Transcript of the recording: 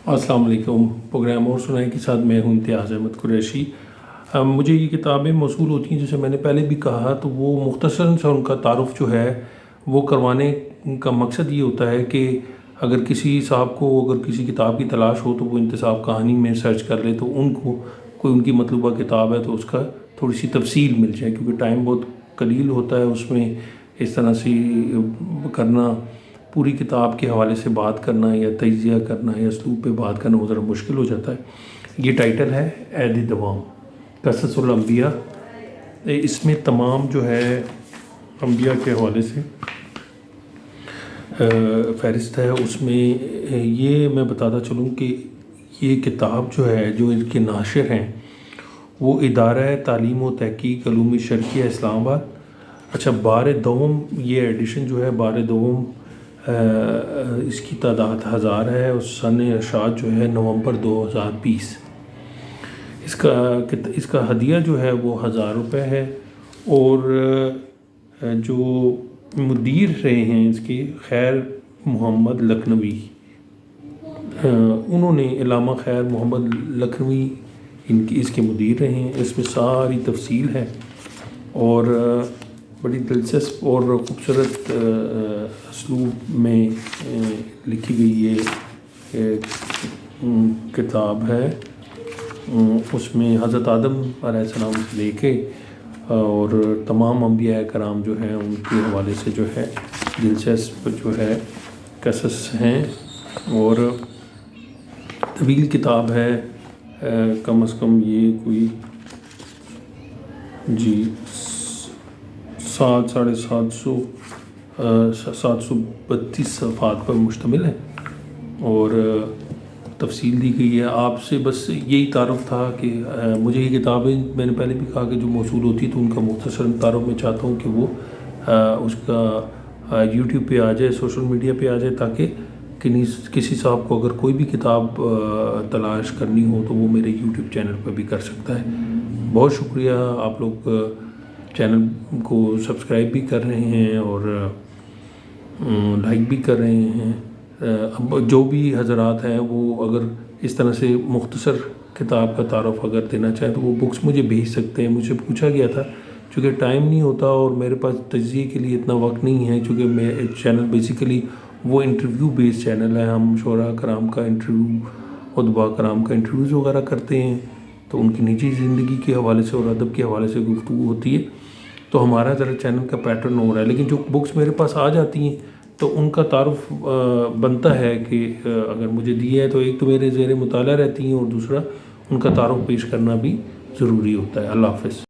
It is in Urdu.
السلام علیکم۔ پروگرام اور سنائیں کے ساتھ میں ہوں امتیاز احمد قریشی۔ مجھے یہ کتابیں موصول ہوتی ہیں، جیسے میں نے پہلے بھی کہا، تو وہ مختصراً سا ان کا تعارف جو ہے وہ کروانے کا مقصد یہ ہوتا ہے کہ اگر کسی صاحب کو اگر کسی کتاب کی تلاش ہو تو وہ انتصاب کہانی میں سرچ کر لے تو ان کو کوئی ان کی مطلوبہ کتاب ہے تو اس کا تھوڑی سی تفصیل مل جائے، کیونکہ ٹائم بہت قلیل ہوتا ہے اس میں اس طرح سے کرنا، پوری کتاب کے حوالے سے بات کرنا یا تجزیہ کرنا یا اسلوب پہ بات کرنا وہ ذرا مشکل ہو جاتا ہے۔ یہ ٹائٹل ہے عہد دوام قصص الانبیاء۔ اس میں تمام جو ہے انبیاء کے حوالے سے فہرست ہے۔ اس میں یہ میں بتاتا چلوں کہ یہ کتاب جو ہے جو ان کے ناشر ہیں وہ ادارہ تعلیم و تحقیق علوم شرقیہ اسلام آباد۔ اچھا، بار دوم یہ ایڈیشن جو ہے بار دوم اس کی تعداد 1000 ہے اور سن اشاعت جو ہے نومبر 2020۔ اس کا ہدیہ جو ہے وہ 1000 روپے ہے، اور جو مدیر رہے ہیں اس کے خیر محمد لکھنوی، انہوں نے علامہ خیر محمد لکھنوی اس کے مدیر رہے ہیں۔ اس میں ساری تفصیل ہے اور بڑی دلچسپ اور خوبصورت اسلوب میں لکھی گئی یہ کتاب ہے۔ اس میں حضرت آدم علیہ السلام سے لے کے اور تمام انبیاء کرام جو ہیں ان کے حوالے سے جو ہے دلچسپ جو ہے قصص ہیں، اور طویل کتاب ہے، کم از کم یہ کوئی 732 صفحات پر مشتمل ہے اور تفصیل دی گئی ہے۔ آپ سے بس یہی تعارف تھا کہ مجھے یہ کتابیں، میں نے پہلے بھی کہا کہ جو موصول ہوتی تو ان کا مختصر تعارف میں چاہتا ہوں کہ وہ اس کا یوٹیوب پہ آ جائے، سوشل میڈیا پہ آ جائے، تاکہ کسی صاحب کو اگر کوئی بھی کتاب تلاش کرنی ہو تو وہ میرے یوٹیوب چینل پہ بھی کر سکتا ہے۔ بہت شکریہ، آپ لوگ چینل کو سبسکرائب بھی کر رہے ہیں اور لائک بھی کر رہے ہیں۔ اب جو بھی حضرات ہیں وہ اگر اس طرح سے مختصر کتاب کا تعارف اگر دینا چاہیں تو وہ بکس مجھے بھیج سکتے ہیں۔ مجھے پوچھا گیا تھا، چونکہ ٹائم نہیں ہوتا اور میرے پاس تجزیے کے لیے اتنا وقت نہیں ہے، چونکہ میں چینل بیسیکلی وہ انٹرویو بیس چینل ہے، ہم شعراء کرام کا انٹرویو، ادباء کرام کا انٹرویوز وغیرہ کرتے ہیں، تو ان کی نجی زندگی کے حوالے سے اور ادب کے حوالے سے گفتگو ہوتی ہے، تو ہمارا ذرا چینل کا پیٹرن ہو رہا ہے۔ لیکن جو بکس میرے پاس آ جاتی ہیں تو ان کا تعارف بنتا ہے کہ اگر مجھے دی ہے تو ایک تو میرے زیر مطالعہ رہتی ہیں اور دوسرا ان کا تعارف پیش کرنا بھی ضروری ہوتا ہے۔ اللہ حافظ۔